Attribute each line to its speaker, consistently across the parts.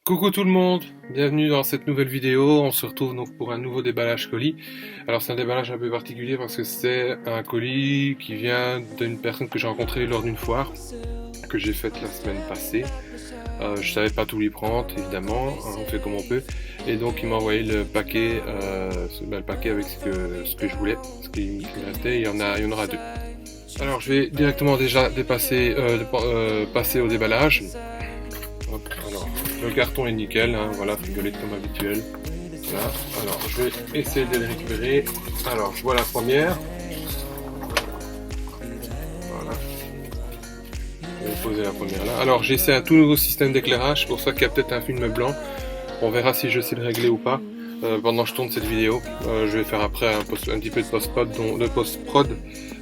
Speaker 1: Coucou tout le monde, bienvenue dans cette nouvelle vidéo. On se retrouve donc pour un nouveau déballage colis. Alors c'est un déballage un peu particulier parce que c'est un colis qui vient d'une personne que j'ai rencontrée lors d'une foire que j'ai faite la semaine passée. Je savais pas tout lui prendre évidemment, hein, on fait comme on peut. Et donc il m'a envoyé le paquet, le paquet avec ce que je voulais, ce qui me restait. Il y en aura deux. Alors je vais directement déjà passer au déballage. Hop, alors, le carton est nickel, hein, voilà, frigolite comme habituel. Voilà, alors je vais essayer de les récupérer. Alors, je vois la première. Voilà, je vais poser la première là. Alors, j'ai essayé un tout nouveau système d'éclairage, pour ça qu'il y a peut-être un film blanc. On verra si je sais le régler ou pas. Pendant que je tourne cette vidéo, je vais faire après un petit peu de post-prod,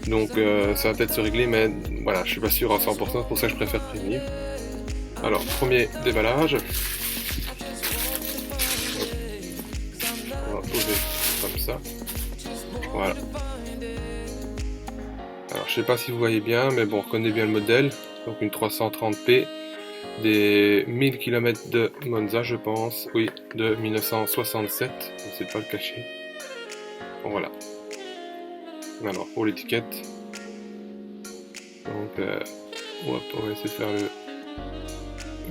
Speaker 1: donc ça va peut-être se régler, mais voilà, je suis pas sûr à 100%, c'est pour ça que je préfère prévenir. Alors, premier déballage. On va poser comme ça. Voilà. Alors, je sais pas si vous voyez bien, mais bon, on reconnaît bien le modèle. Donc, une 330p des 1000 km de Monza, je pense. Oui, de 1967. Je ne sais pas le cacher. Bon, voilà. Alors, pour l'étiquette. Donc, hop, on va essayer de faire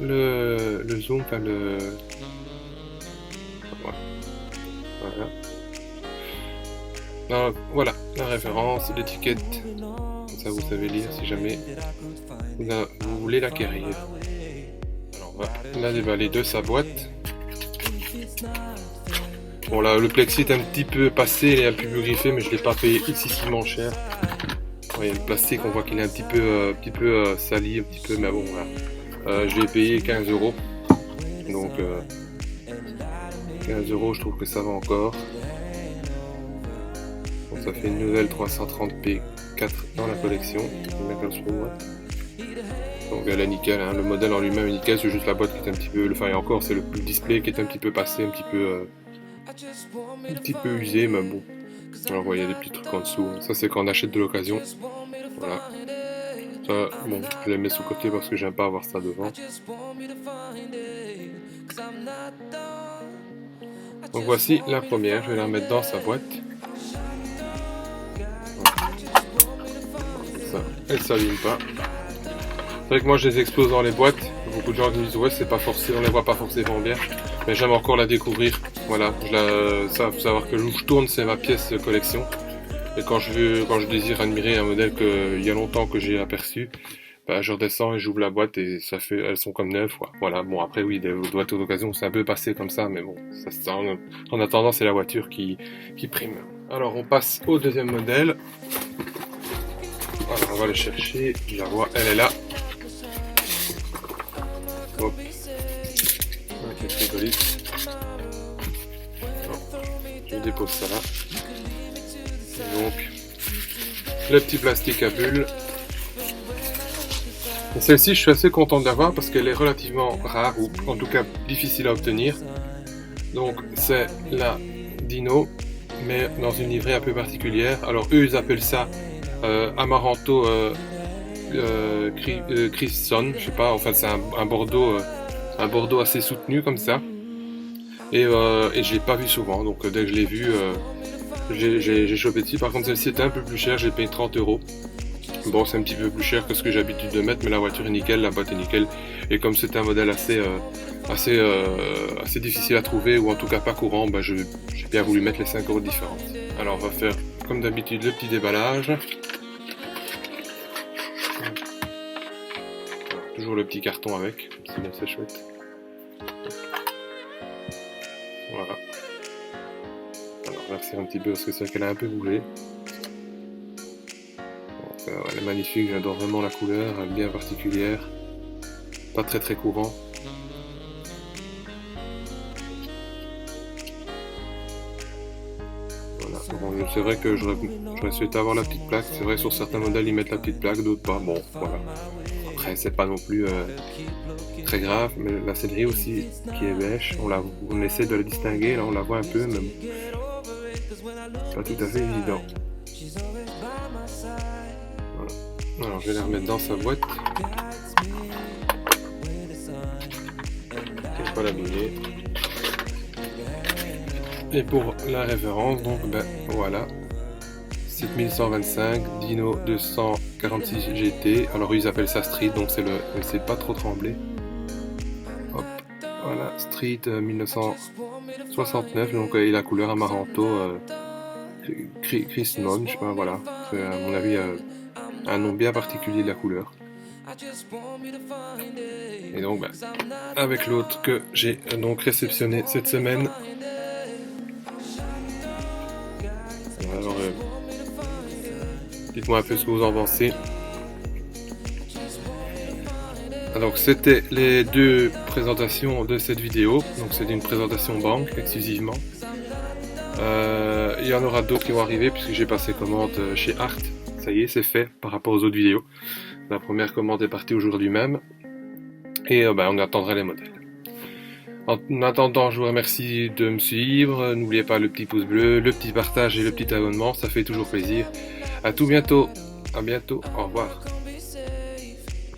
Speaker 1: le zoom, enfin le... Voilà. Alors, voilà, la référence, l'étiquette. Ça, vous savez lire si jamais vous voulez l'acquérir. Alors, on va la déballer de sa boîte. Bon, là, le plexi est un petit peu passé, il est un peu plus griffé, mais je ne l'ai pas payé excessivement cher. Ouais, le plastique, on voit qu'il est un petit peu sali, un petit peu, mais bon, voilà. Je l'ai payé 15 €. Donc, 15 €, je trouve que ça va encore. Donc, ça fait une nouvelle 330p 4 dans la collection. Donc, elle est nickel, hein. Le modèle en lui-même est nickel, c'est juste la boîte qui est un petit peu, enfin, et encore, c'est le display qui est un petit peu passé, un petit peu usé, mais bon. Alors, vous voyez des petits trucs en dessous. Ça, c'est quand on achète de l'occasion. Voilà. Ça, bon, je les mets sous côté parce que j'aime pas avoir ça devant. Donc voici la première, je vais la mettre dans sa boîte. Ça, elle s'allume pas. C'est vrai que moi je les explose dans les boîtes. Beaucoup de gens me disent ouais, c'est pas forcé, on les voit pas forcément bien. Mais j'aime encore la découvrir. Voilà, ça faut savoir que l'où je tourne, c'est ma pièce de collection. Et quand je désire admirer un modèle qu'il y a longtemps que j'ai aperçu, bah, je redescends et j'ouvre la boîte et elles sont comme neuves, quoi. Voilà, bon après oui, des boîtes d'occasion, c'est un peu passé comme ça, mais bon, en attendant, c'est la voiture qui prime. Alors on passe au deuxième modèle. Voilà, on va le chercher, je la vois, elle est là. Hop. Ok, frigolite. Je dépose ça là. Donc, le petit plastique à bulles. Et celle-ci, je suis assez content de l'avoir parce qu'elle est relativement rare, ou en tout cas difficile à obtenir. Donc, c'est la Dino, mais dans une livrée un peu particulière. Alors, eux, ils appellent ça Amaranto Crimson, je sais pas, en fait, c'est un Bordeaux assez soutenu comme ça. Et je l'ai pas vu souvent, donc dès que je l'ai vu, j'ai chopé dessus. Par contre, celle-ci était un peu plus chère, j'ai payé 30 €. Bon, c'est un petit peu plus cher que ce que j'ai l'habitude de mettre, mais la voiture est nickel, la boîte est nickel. Et comme c'est un modèle assez difficile à trouver, ou en tout cas pas courant, bah j'ai bien voulu mettre les 5 € de différence. Alors, on va faire comme d'habitude le petit déballage. Alors, toujours le petit carton avec, c'est bien, c'est chouette. Voilà. Alors, on va resserrer un petit peu parce que c'est vrai qu'elle a un peu bougé. Elle est magnifique, j'adore vraiment la couleur, elle est bien particulière, pas très courant. Voilà. Bon, c'est vrai que j'aurais souhaité avoir la petite plaque, c'est vrai sur certains modèles ils mettent la petite plaque, d'autres pas, bon voilà. Après c'est pas non plus très grave, mais la sellerie aussi qui est bêche, on essaie de la distinguer, là on la voit un peu, mais pas tout à fait évident. Voilà. Alors je vais la remettre dans sa boîte. pas l'abîmer. Et pour la référence, donc ben voilà, 7125 Dino 246 GT. Alors ils appellent ça Street, donc c'est pas trop tremblé. Hop, voilà, Street 1969, donc et la couleur Amaranto, Chris Non, je sais pas, voilà. C'est à mon avis un nom bien particulier de la couleur. Et donc ben, avec l'autre que j'ai donc réceptionné cette semaine. Alors dites-moi un peu ce que vous en pensez. Alors c'était les deux présentations de cette vidéo, donc c'est une présentation banque exclusivement. Il y en aura d'autres qui vont arriver puisque j'ai passé commande chez Art, ça y est c'est fait par rapport aux autres vidéos. La première commande est partie aujourd'hui même et on attendra les modèles. En attendant, je vous remercie de me suivre, n'oubliez pas le petit pouce bleu, le petit partage et le petit abonnement, ça fait toujours plaisir. À tout bientôt, à bientôt, au revoir.